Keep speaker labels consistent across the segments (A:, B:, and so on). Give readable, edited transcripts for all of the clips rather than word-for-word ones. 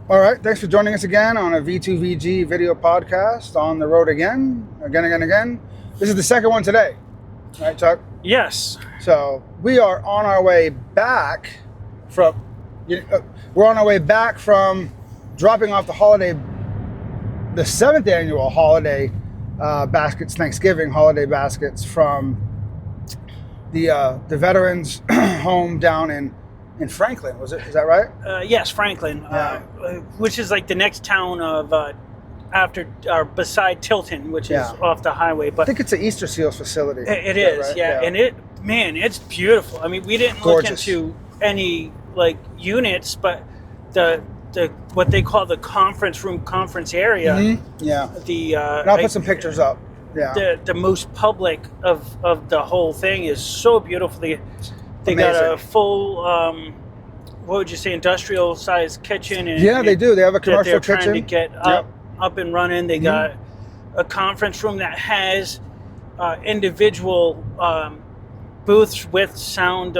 A: All right, thanks for joining us again on a V2VG video podcast on the road again. This is the second one today, right, Chuck?
B: Yes.
A: So we are on our way back from. We're on our way back from dropping off the seventh annual holiday baskets, Thanksgiving holiday baskets from the veterans home down in Franklin. Is that right?
B: Yes, Franklin,
A: Yeah.
B: which is like the next town of after or beside Tilton, which
A: Yeah.
B: is off the highway.
A: I
B: But
A: think it's an Easter Seals facility.
B: it
A: that
B: is,
A: right?
B: yeah. And it's beautiful. I mean, we didn't
A: Gorgeous.
B: look into any like units, but the what they call the conference area.
A: Mhm. Yeah.
B: The
A: And I'll put some pictures up. Yeah.
B: the most public of the whole thing is so beautiful. They got a
A: Amazing.
B: full what would you say, industrial sized kitchen, and
A: Yeah, they do. They have a
B: that
A: commercial
B: they're trying
A: kitchen.
B: to get up and running. They got a conference room that has individual booths with sound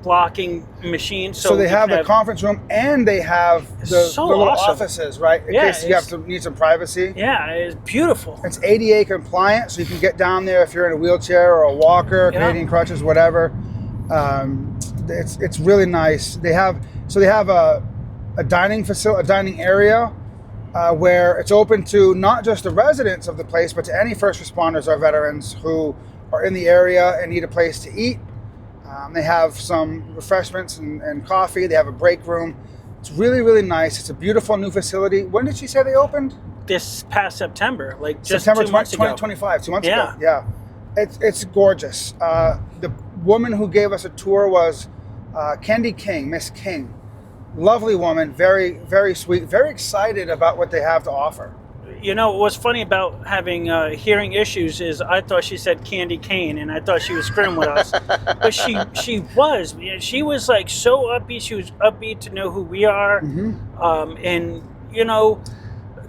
B: blocking machines.
A: So they
B: you
A: have
B: can
A: the conference room and they have the
B: So
A: little
B: awesome.
A: offices, right? In
B: Yeah,
A: case you have to need some privacy.
B: Yeah, it's beautiful.
A: It's ADA compliant, so you can get down there if you're in a wheelchair or a walker,
B: Yeah.
A: Canadian crutches, whatever. It's really nice. They have a dining facility, a dining area where it's open to not just the residents of the place, but to any first responders or veterans who are in the area and need a place to eat. They have some refreshments and coffee. They have a break room. It's really, really nice. It's a beautiful new facility. When did she say they opened?
B: This past September, like just
A: September
B: 2 months ago.
A: 2025, 2 months
B: Yeah.
A: ago. Yeah. It's gorgeous. The woman who gave us a tour was Candy King, Miss King. Lovely woman, very, very sweet, very excited about what they have to offer.
B: You know, what's funny about having hearing issues is I thought she said Candy Cane, and I thought she was screwing with us. But she was like so upbeat. She was upbeat to know who we are, and you know,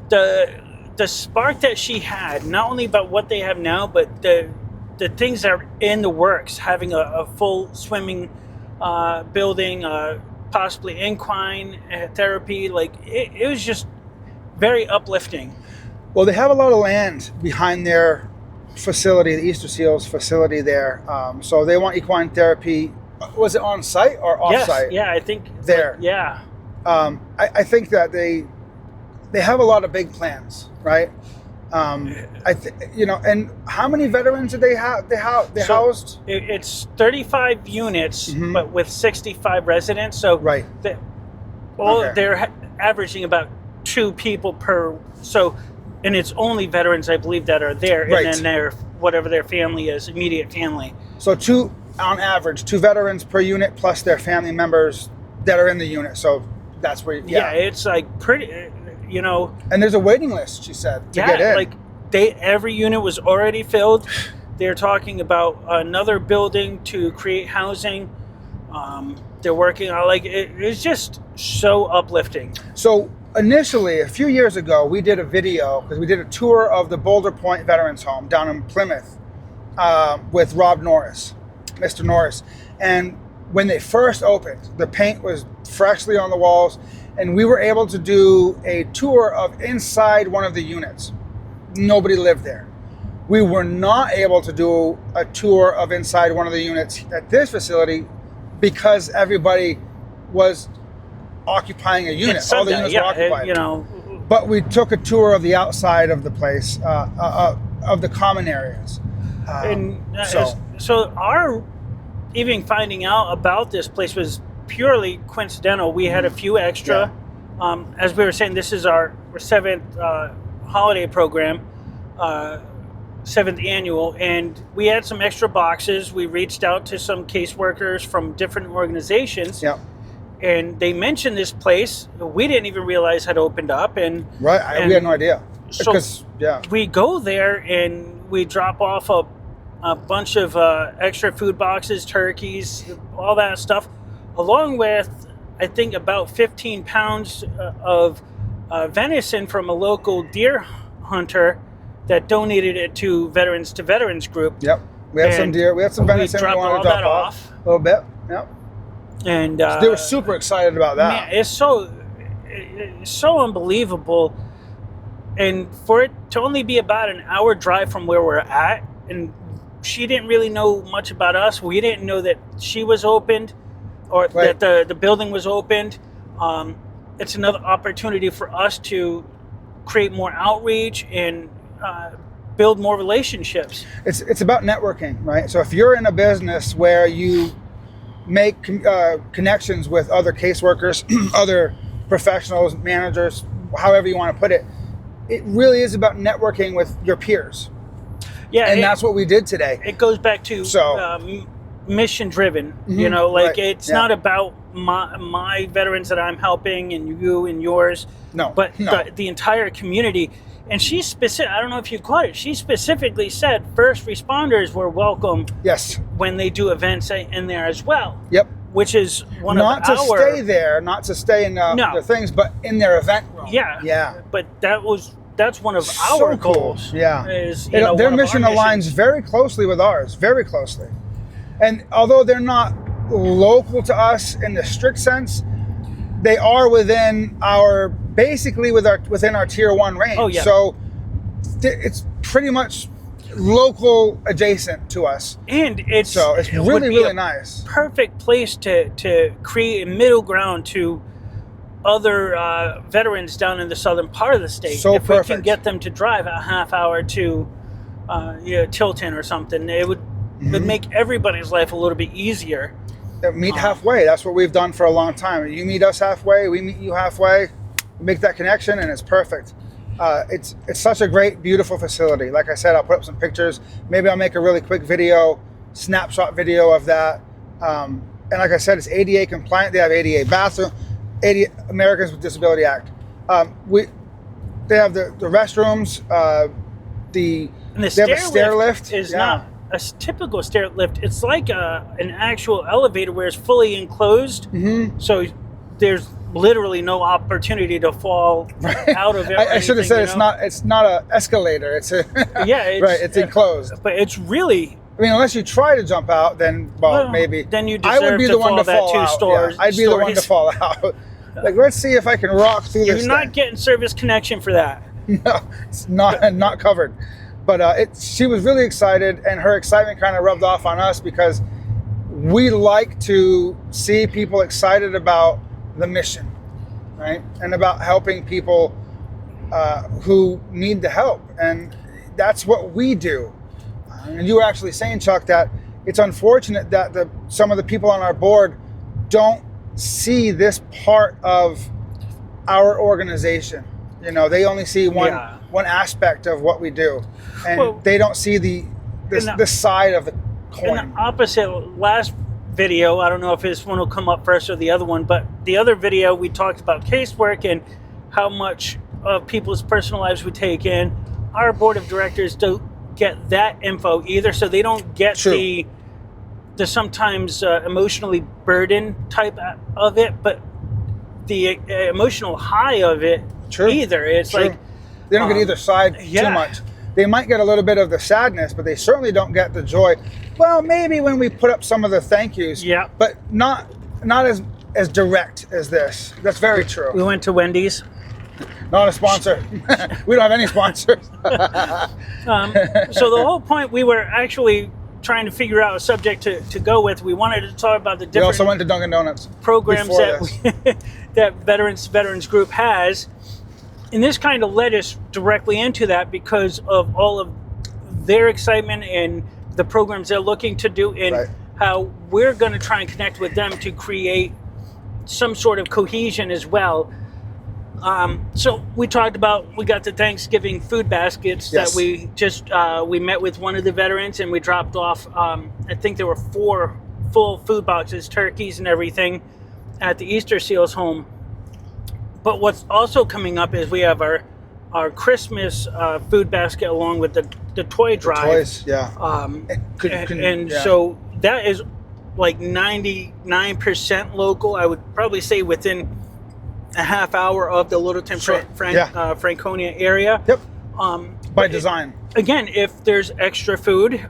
B: the spark that she had, not only about what they have now, but the things that are in the works. Having a full swimming building, possibly equine therapy. Like it was just very uplifting.
A: Well, they have a lot of land behind their facility, the Easter Seals facility there. So they want equine therapy. Was it on site or off
B: Yes,
A: site?
B: yeah, I think
A: There.
B: yeah.
A: I think that they have a lot of big plans, right? And how many veterans did they have? They
B: So,
A: housed.
B: It's 35 units,
A: Mhm.
B: but with 65 residents. So
A: Right. Okay.
B: they're averaging about 2 people per. So, and it's only veterans, I believe, that are there,
A: Right.
B: and then whatever their family is, immediate family.
A: So on average, 2 veterans per unit plus their family members that are in the unit. So that's where.
B: Yeah, it's like pretty.
A: And there's a waiting list, she said, to get in.
B: like every unit was already filled. They're talking about another building to create housing. They're working on it's just so uplifting.
A: So initially, a few years ago, we did a video because we did a tour of the Boulder Point Veterans Home down in Plymouth with Rob Norris, Mr. Norris. And when they first opened, the paint was freshly on the walls, and we were able to do a tour of inside one of the units. Nobody lived there. We were not able to do a tour of inside one of the units at this facility because everybody was occupying a unit.
B: It's
A: All the
B: Sunday,
A: units were occupied. But we took a tour of the outside of the place, of the common areas.
B: So our even finding out about this place was purely coincidental. We had a few extra. As we were saying, this is our 7th holiday program, 7th annual, and we had some extra boxes. We reached out to some caseworkers from different organizations.
A: Yeah.
B: And they mentioned this place. We didn't even realize had opened up, and
A: Right, we had no idea.
B: So
A: Because,
B: we go there and we drop off a bunch of extra food boxes, turkeys, all that stuff, along with I think about 15 pounds of venison from a local deer hunter that donated it to Veterans group.
A: Yep. We had some
B: And
A: deer. We had some venison we
B: dropped
A: wanted
B: all
A: to drop
B: that
A: off. A little bit. Yep.
B: And
A: They were super excited about that.
B: man, it's so unbelievable. And for it to only be about an hour drive from where we're at, and she didn't really know much about us. We didn't know that she was opened, or
A: Right.
B: that the building was opened. It's another opportunity for us to create more outreach and build more relationships.
A: It's about networking, right? So if you're in a business where you make connections with other caseworkers, other professionals, managers, however you want to put it, it really is about networking with your peers.
B: Yeah,
A: And that's what we did today.
B: it goes back to mission driven. You know, like
A: right,
B: it's
A: yeah.
B: not about my veterans that I'm helping and you and yours,
A: No,
B: but
A: no.
B: the entire community. And she specific. I don't know if you caught it. She specifically said first responders were welcome
A: Yes.
B: when they do events in there as well,
A: Yep.
B: which is one
A: Not
B: of
A: to
B: our.
A: stay there, not to stay in
B: No.
A: the things, but in their event room.
B: Yeah,
A: Yeah.
B: But that's one of
A: So
B: our
A: cool.
B: goals.
A: Yeah.
B: is
A: Their
B: one of
A: mission
B: our
A: aligns
B: missions.
A: very closely with ours, very closely. And although they're not local to us in the strict sense, they are within within our tier 1 range.
B: Oh, yeah.
A: So it's pretty much local adjacent to us.
B: And
A: It
B: would
A: really,
B: be
A: really
B: a
A: nice.
B: perfect place to create a middle ground to other veterans down in the southern part of the state.
A: So
B: if we can
A: perfect.
B: get them to drive a half hour to Tilton or something, it would make everybody's life a little bit easier.
A: Meet halfway. That's what we've done for a long time. You meet us halfway, we meet you halfway, we make that connection, and it's perfect. It's such a great, beautiful facility. Like I said, I'll put up some pictures. Maybe I'll make a really quick snapshot video of that. And like I said, it's ADA compliant. They have ADA bathroom, ADA Americans with Disability Act. They have the restrooms.
B: And the
A: They have a stair lift.
B: is
A: Yeah.
B: not a typical stair lift. It's like an actual elevator where it's fully enclosed.
A: Mm-hmm.
B: So there's literally no opportunity to fall out of it.
A: I should have said it's not an escalator. It's a
B: Yeah, it's,
A: right. It's enclosed.
B: But it's really
A: I mean, unless you try to jump out, then maybe.
B: Then you
A: I would
B: deserve
A: be
B: to
A: the one
B: fall
A: to
B: that
A: fall
B: two
A: out.
B: stores.
A: Yeah, I'd be the one to fall out. Like, let's see if I can rock through
B: You're
A: this.
B: not
A: thing.
B: getting service connection for that.
A: No, it's not covered. But she was really excited, and her excitement kind of rubbed off on us because we like to see people excited about the mission, right? And about helping people who need the help. And that's what we do. And you were actually saying, Chuck, that it's unfortunate that some of the people on our board don't see this part of our organization. You know, they only see one aspect of what we do, and they don't see the side of the coin.
B: And the opposite, last video, I don't know if this one will come up first or the other one, but the other video we talked about casework and how much of people's personal lives we take in. Our board of directors don't get that info either, so they don't get the sometimes emotionally burdened type of it, but the emotional high of it either. It's like
A: they don't get either side too much. They might get a little bit of the sadness, but they certainly don't get the joy. Well, maybe when we put up some of the thank yous, but not as direct as this. That's very true.
B: We went to Wendy's.
A: Not a sponsor. We don't have any sponsors.
B: So the whole point, we were actually trying to figure out a subject to go with. We wanted to talk about the different
A: We also went to Dunkin' Donuts
B: programs that Veterans Group has. And this kind of led us directly into that because of all of their excitement and the programs they're looking to do, and how we're going to try and connect with them to create some sort of cohesion as well. So we talked about, we got the Thanksgiving food baskets that we just, we met with one of the veterans and we dropped off, I think there were 4 full food boxes, turkeys and everything at the Easter Seals home. But what's also coming up is we have our Christmas food basket along with the toy drive.
A: Toys,
B: so that is like 99% local. I would probably say within a half hour of the Littleton, Franconia area.
A: Yep. By design.
B: Again, if there's extra food,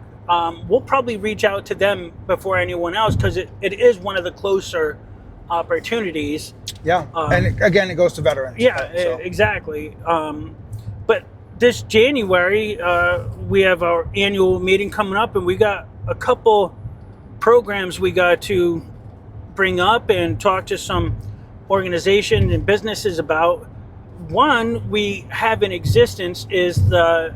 B: we'll probably reach out to them before anyone else because it is one of the closer opportunities.
A: Yeah, and again, it goes to veterans.
B: Yeah,
A: right? So,
B: exactly. But this January, we have our annual meeting coming up, and we got a couple programs we got to bring up and talk to some organizations and businesses about. One we have in existence is the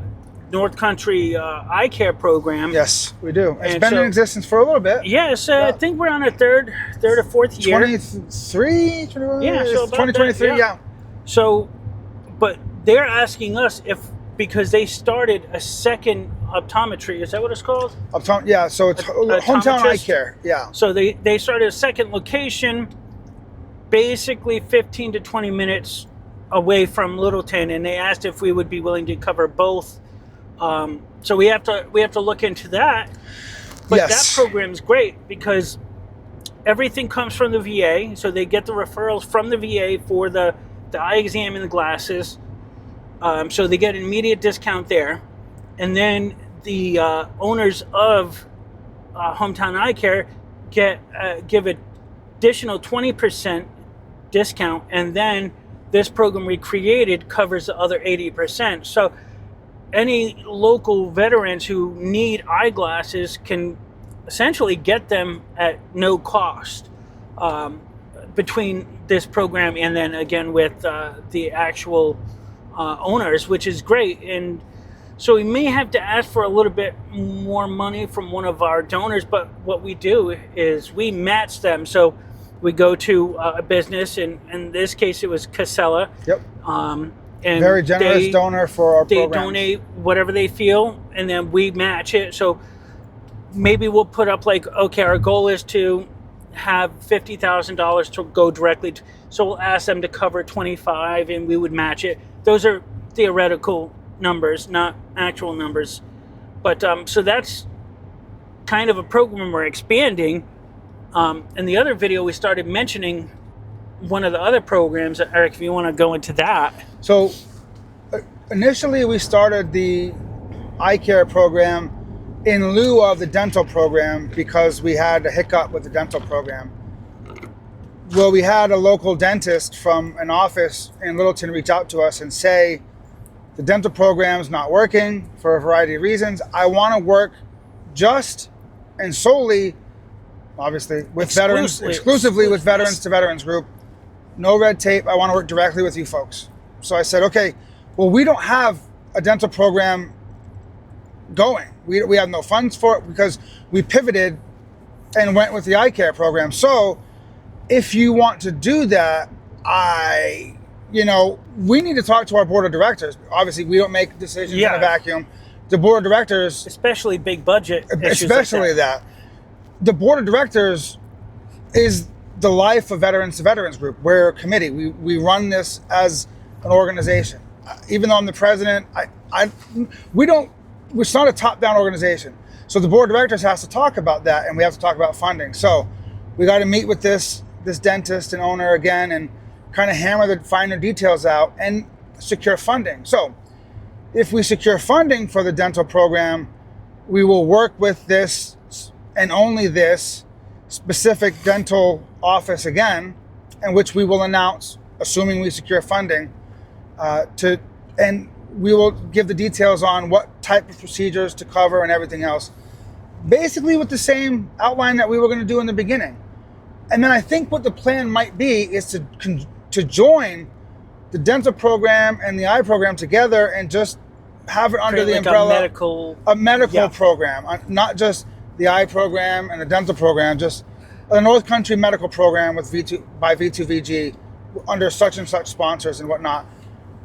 B: North Country Eye Care program.
A: yes, we do. It's
B: And
A: been
B: so-
A: in existence for a little bit.
B: Yes, I think we're on a third or fourth year.
A: 23, 21?
B: Yeah, so
A: It's
B: about
A: 2023,
B: that,
A: yeah.
B: So, but they're asking us if, because they started a second optometry, is that what it's called?
A: Uptown, yeah, so it's
B: A-
A: Hometown Eye
B: optometrist?
A: Care, yeah.
B: So they started a second location, basically 15 to 20 minutes away from Littleton, and they asked if we would be willing to cover both. So we have to look into that. But
A: Yes.
B: that program is great because everything comes from the VA, so they get the referrals from the VA for the eye exam and the glasses. So they get an immediate discount there, and then the owners of Hometown Eye Care give additional 20% discount, and then this program we created covers the other 80%. So any local veterans who need eyeglasses can essentially get them at no cost between this program and then again with the actual owners, which is great. And so we may have to ask for a little bit more money from one of our donors, but what we do is we match them. So we go to a business, and in this case it was Casella.
A: Yep.
B: And
A: Very generous donor for our
B: they
A: programs.
B: donate whatever they feel, and then we match it. So maybe we'll put up like, okay, our goal is to have $50,000 to go directly to, so we'll ask them to cover 25 and we would match it. Those are theoretical numbers, not actual numbers. But so that's kind of a program we're expanding. In the other video we started mentioning one of the other programs. Eric, if you want to go into that.
A: So initially we started the eye care program in lieu of the dental program because we had a hiccup with the dental program. Well, we had a local dentist from an office in Littleton reach out to us and say, the dental program's not working for a variety of reasons. I want to work just and solely, obviously, with veterans, exclusively with Veterans to Veterans Group. No red tape. I want to work directly with you folks. So I said, okay, well, we don't have a dental program going. We have no funds for it because we pivoted and went with the eye care program. So if you want to do that, we need to talk to our board of directors. Obviously, we don't make decisions in a vacuum. The board of directors,
B: especially big budget issues
A: especially
B: like that.
A: The board of directors is the life of Veterans to Veterans Group. We're a committee. We run this as an organization. Even though I'm the president, it's not a top-down organization. So the board of directors has to talk about that, and we have to talk about funding. So we got to meet with this dentist and owner again and kind of hammer the finer details out and secure funding. So if we secure funding for the dental program, we will work with this and only this specific dental office again, in which we will announce, assuming we secure funding, and we will give the details on what type of procedures to cover and everything else, basically with the same outline that we were going to do in the beginning. And then I think what the plan might be is to join the dental program and the eye program together and just have it under the
B: Like
A: umbrella,
B: a medical
A: program, not just the eye program and the dental program, just a North Country medical program with by V2VG under such and such sponsors and whatnot.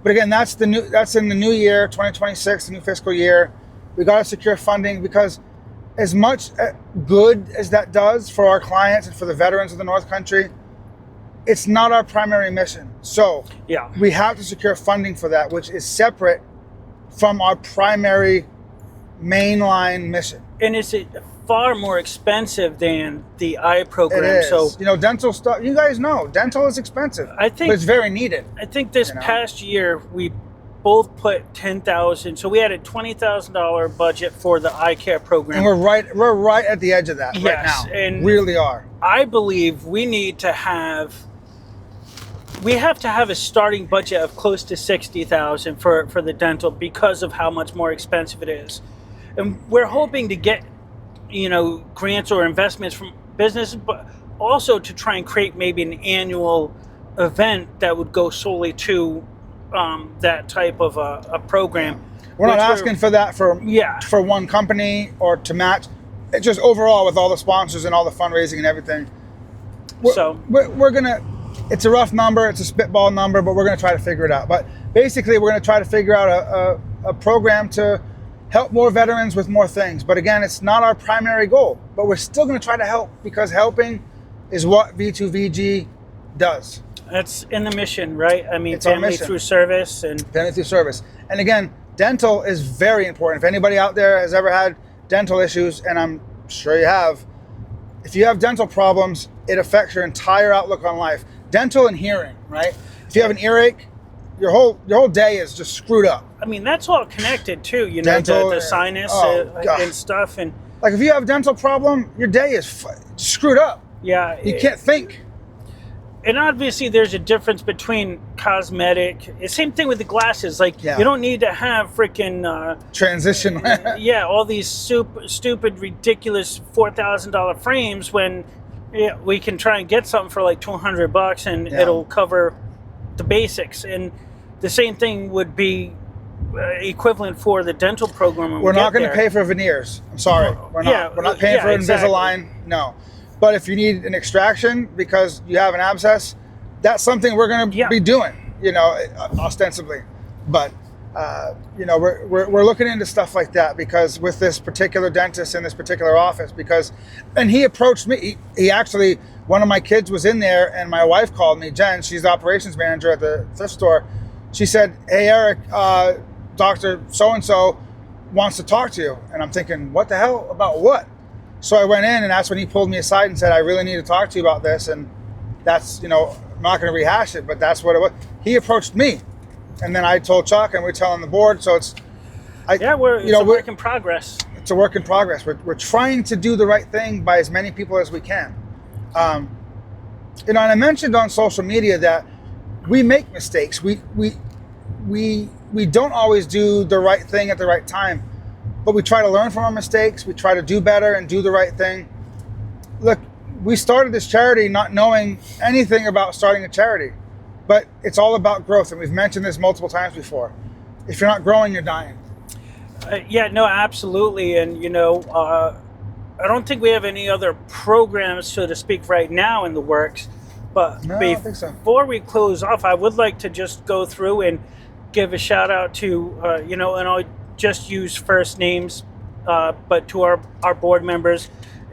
A: But again, that's in the new year, 2026, the new fiscal year. We got to secure funding because as much good as that does for our clients and for the veterans of the North Country, it's not our primary mission. So we have to secure funding for that, which is separate from our primary mainline mission.
B: And it's far more expensive than the eye program.
A: It is.
B: So
A: dental stuff, you guys know, dental is expensive. But it's very needed.
B: I think this past year we both put $10,000. So we had a $20,000 budget for the eye care program.
A: And we're right at the edge of that right now.
B: And
A: really are.
B: I believe we need to have we have to have a starting budget of close to 60,000 for the dental because of how much more expensive it is, and we're hoping to get grants or investments from businesses, but also to try and create maybe an annual event that would go solely to that type of a program.
A: We're not asking for that for one company or to match. It's just overall with all the sponsors and all the fundraising and everything. We're gonna. It's a rough number. It's a spitball number, but we're gonna try to figure it out. But basically, we're gonna try to figure out a program to help more veterans with more things. But again, it's not our primary goal. But we're still gonna try to help because helping is what V2VG does.
B: That's in the mission, right? I mean,
A: it's our
B: family
A: mission.
B: through service and
A: family through service. And again, dental is very important. If anybody out there has ever had dental issues, and I'm sure you have, if you have dental problems, it affects your entire outlook on life. Dental and hearing, right? If you have an earache, your whole day is just screwed up.
B: I mean, that's all connected too,
A: dental,
B: the sinus and stuff. And
A: like if you have a dental problem, your day is screwed up.
B: Yeah.
A: You can't think.
B: And obviously there's a difference between cosmetic. Same thing with the glasses. Like you don't need to have freaking
A: transition.
B: All these stupid, ridiculous $4,000 frames when we can try and get something for like $200 and it'll cover the basics. And the same thing would be equivalent for the dental program.
A: We're not going to pay for veneers. I'm sorry. We're not. We're not paying for Invisalign. No. But if you need an extraction because you have an abscess, that's something we're going to be doing, ostensibly. But, we're looking into stuff like that because with this particular dentist in this particular office, and he approached me. He actually, one of my kids was in there and my wife called me, Jen, she's the operations manager at the thrift store. She said, "Hey, Eric, Dr. So-and-so wants to talk to you." And I'm thinking, what the hell? About what? So I went in and that's when he pulled me aside and said, "I really need to talk to you about this." And that's, I'm not going to rehash it, but that's what it was. He approached me and then I told Chuck and we're telling the board. So it's
B: a work in progress.
A: It's a work in progress. We're trying to do the right thing by as many people as we can. And I mentioned on social media that we make mistakes. We don't always do the right thing at the right time. But we try to learn from our mistakes. We try to do better and do the right thing. Look, we started this charity not knowing anything about starting a charity, but it's all about growth. And we've mentioned this multiple times before. If you're not growing, you're dying.
B: Absolutely. And, I don't think we have any other programs, so to speak, right now in the works. But
A: no, I don't think so.
B: Before we close off, I would like to just go through and give a shout out to, and I'll just use first names, but to our board members,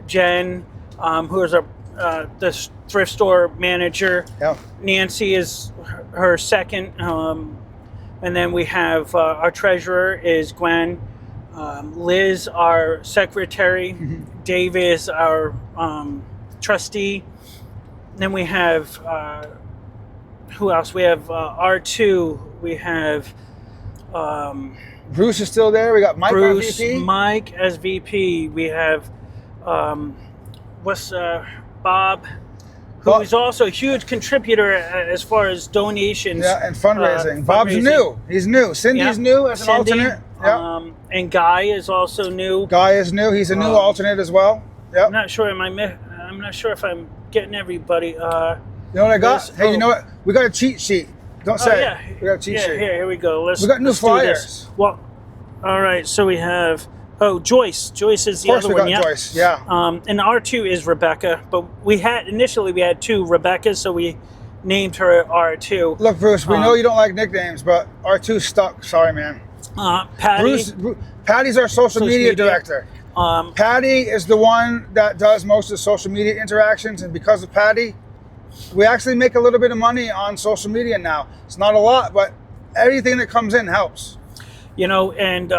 B: Jen, who is the thrift store manager.
A: Yeah.
B: Nancy is her second, and then we have our treasurer is Gwen, Liz, our secretary, Dave is our trustee. Then we have who else? We have R2. We have.
A: Bruce is still there. We got Mike as VP.
B: Mike as VP. We have Bob, who is also a huge contributor as far as donations.
A: Yeah, and fundraising. Bob's new. He's new. Cindy's new as an alternate. Yeah.
B: And Guy is also new.
A: Guy is new. He's a new alternate as well. Yep.
B: I'm not sure. I'm not sure if I'm getting everybody.
A: You know what I got? Hey, you know what? We got a cheat sheet. Don't say it. We got a cheat sheet.
B: Here we go.
A: We got new flyers.
B: Well, all right. So we have Joyce. Joyce is the other one.
A: Of course, we got Joyce. Yeah.
B: And R2 is Rebecca, but initially we had two Rebeccas, so we named her R2.
A: Look, Bruce, we know you don't like nicknames, but R2 stuck. Sorry, man.
B: Patty.
A: Patty's our social media director. Patty is the one that does most of the social media interactions, and because of Patty, we actually make a little bit of money on social media now. It's not a lot, but everything that comes in helps.
B: And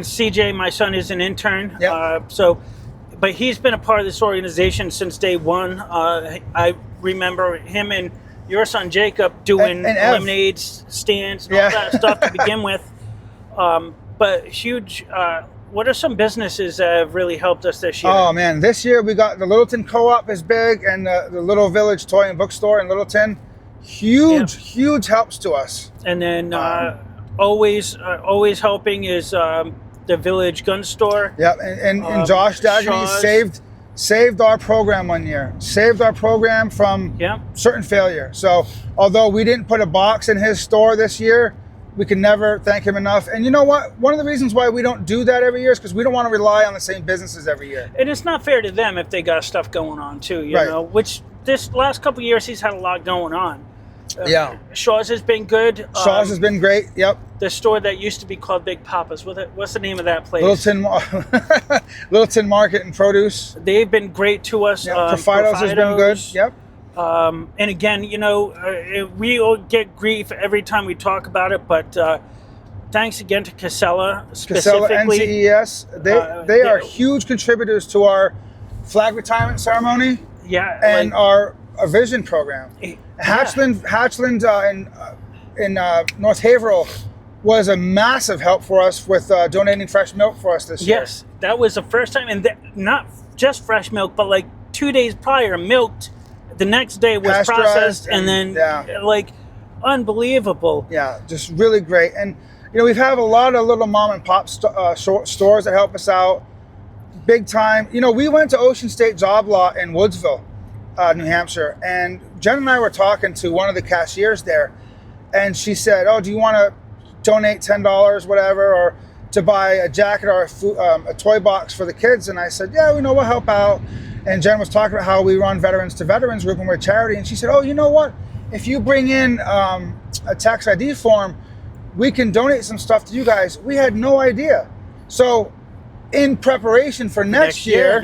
B: CJ, my son, is an intern.
A: Yep.
B: But he's been a part of this organization since day one. I remember him and your son Jacob doing
A: and
B: lemonade stands and all that stuff to begin with. But huge. What are some businesses that have really helped us this year?
A: Oh man, this year we got the Littleton Co-op is big, and the Little Village Toy and Bookstore in Littleton. huge helps to us.
B: And then always helping is the Village Gun Store.
A: Yeah, and Josh Daggany saved our program one year. Saved our program from certain failure. So although we didn't put a box in his store this year, we can never thank him enough. And you know what? One of the reasons why we don't do that every year is because we don't want to rely on the same businesses every year.
B: And it's not fair to them if they got stuff going on too, you know, which this last couple of years he's had a lot going on. Shaw's has been good.
A: Shaw's has been great. Yep.
B: The store that used to be called Big Papa's. What's the name of that place?
A: Littleton Market and Produce.
B: They've been great to us.
A: Profitos has been good. Yep.
B: And again, you know, we all get grief every time we talk about it, but thanks again to Casella specifically.
A: Casella, NCES. They are huge contributors to our flag retirement ceremony.
B: Yeah.
A: And our vision program. Hatchland in North Haverhill was a massive help for us with donating fresh milk for us this year.
B: Yes, that was the first time, and not just fresh milk, but like 2 days prior, milked. The next day was processed, and then like unbelievable.
A: Yeah, just really great. And you know, we have a lot of little mom and pop stores that help us out big time. You know, we went to Ocean State Job Lot in Woodsville, New Hampshire, and Jen and I were talking to one of the cashiers there, and she said, "Oh, do you want to donate $10, whatever, or to buy a jacket or a toy box for the kids?" And I said, "Yeah, we know, we'll help out." And Jen was talking about how we run Veterans to Veterans group and we're a charity, and she said, "Oh, you know what? If you bring in a tax ID form, we can donate some stuff to you guys." We had no idea. So, in preparation for next year,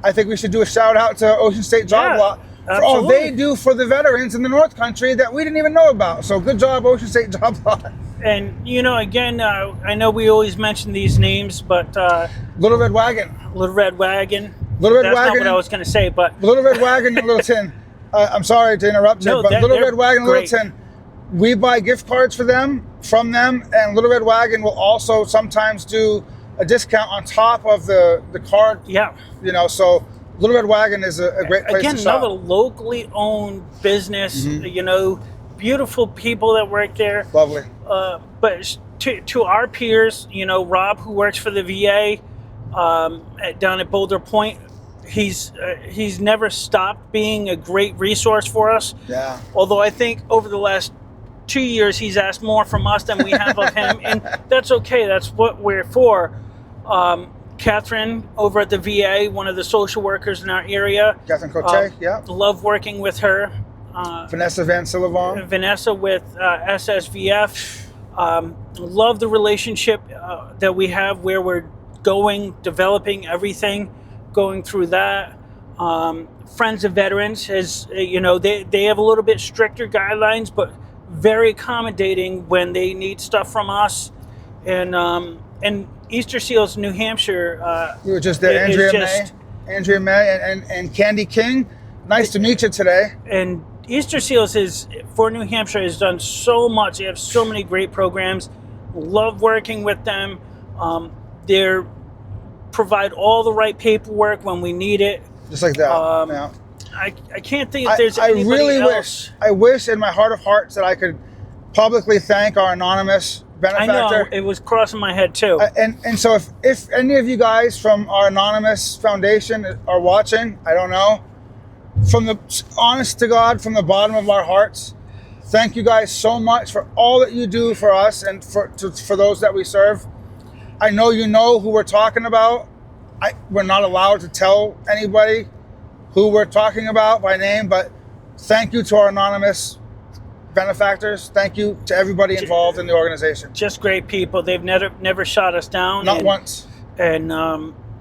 A: I think we should do a shout out to Ocean State Job Lot for all they do for the veterans in the North Country that we didn't even know about. So good job, Ocean State Job Lot.
B: And you know, again, I know we always mention these names, but
A: Little Red Wagon.
B: Little Red Wagon.
A: Little Red
B: That's
A: Wagon.
B: not what I was going to say, but
A: Little Red Wagon and Littleton. I'm sorry to interrupt you, but Little Red Wagon and Littleton, we buy gift cards from them, and Little Red Wagon will also sometimes do a discount on top of the card.
B: Yeah.
A: You know, so Little Red Wagon is a great place to shop.
B: Again, another locally owned business, you know, beautiful people that work there.
A: Lovely.
B: But to our peers, you know, Rob, who works for the VA down at Boulder Point, he's never stopped being a great resource for us.
A: Yeah.
B: Although I think over the last 2 years, he's asked more from us than we have of him, and that's okay. That's what we're for. Catherine over at the VA, one of the social workers in our area.
A: Catherine Cote,
B: love working with her.
A: Vanessa Van Sylvan.
B: Vanessa with SSVF. Love the relationship that we have where we're developing everything, going through that. Friends of Veterans, as you know, they have a little bit stricter guidelines, but very accommodating when they need stuff from us. And Easter Seals, New Hampshire.
A: We were just there, Andrea May and Candy King. Nice to meet you today.
B: And Easter Seals for New Hampshire has done so much. They have so many great programs. Love working with them. They provide all the right paperwork when we need it.
A: Just like that.
B: I can't think if there's anybody else.
A: I wish in my heart of hearts that I could publicly thank our anonymous benefactor.
B: I know, it was crossing my head too.
A: And so if any of you guys from our anonymous foundation are watching, I don't know, from the honest to God, from the bottom of our hearts, thank you guys so much for all that you do for us and for those that we serve. I know you know who we're talking about. We're not allowed to tell anybody who we're talking about by name, but thank you to our anonymous benefactors. Thank you to everybody involved in the organization.
B: Just great people. They've never shot us down.
A: Not once.
B: And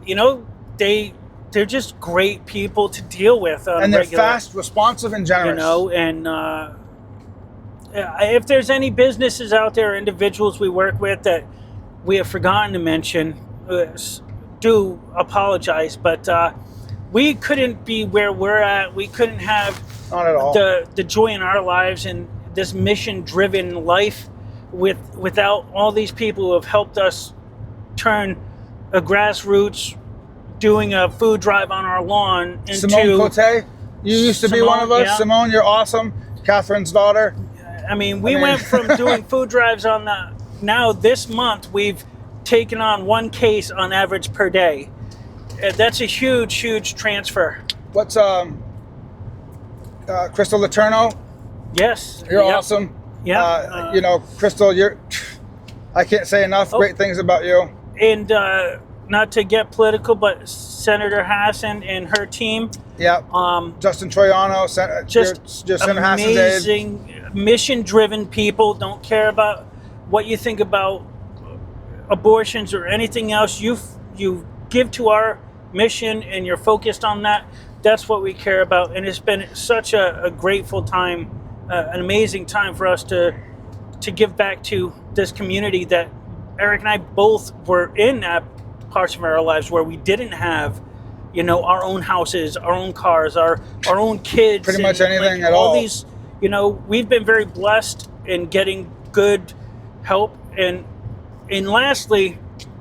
B: you know, they're just great people to deal with.
A: And they're fast, responsive, and generous.
B: You know, and if there's any businesses out there, individuals we work with that we have forgotten to mention, do apologize. But we couldn't be where we're at. We couldn't have
A: not at all
B: the joy in our lives and this mission-driven life without all these people who have helped us turn a grassroots doing a food drive on our lawn into...
A: Simone Cote, you used to be one of us.
B: Yeah.
A: Simone, you're awesome. Catherine's daughter.
B: I mean, we
A: I mean-
B: went from doing food drives on the, now this month we've taken on 1 case on average per day. That's a huge transfer.
A: What's Crystal Letourneau?
B: Yes.
A: You're
B: Yep.
A: awesome.
B: Yeah.
A: You know, Crystal, I can't say enough great things about you.
B: And not to get political, but Senator Hassan and her team,
A: Yeah. Justin Troiano,
B: just
A: your Senator Hassan's aide.
B: amazing, mission-driven people. Don't care about what you think about abortions or anything else. You give to our mission and you're focused on that. That's what we care about. And it's been such a grateful time, an amazing time for us to give back to this community that Eric and I both were in at parts of our lives where we didn't have, you know, our own houses, our own cars, our own kids.
A: Pretty
B: and,
A: much anything
B: like,
A: at all.
B: These, you know, we've been very blessed in getting good help. And lastly,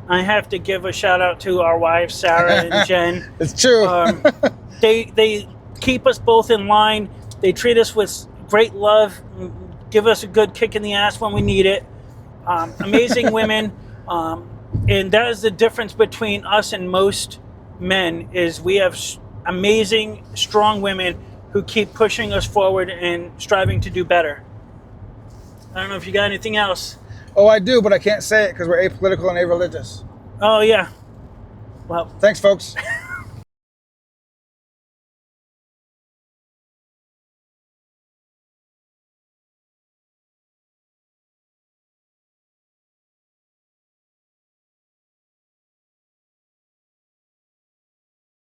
B: I have to give a shout out to our wives, Sarah and Jen.
A: It's true.
B: They keep us both in line. They treat us with great love, give us a good kick in the ass when we need it. Amazing women. And that is the difference between us and most men, is we have amazing, strong women who keep pushing us forward and striving to do better. I don't know if you got anything else.
A: Oh, I do, but I can't say it because we're apolitical and a-religious.
B: Oh, yeah. Well,
A: Thanks, folks.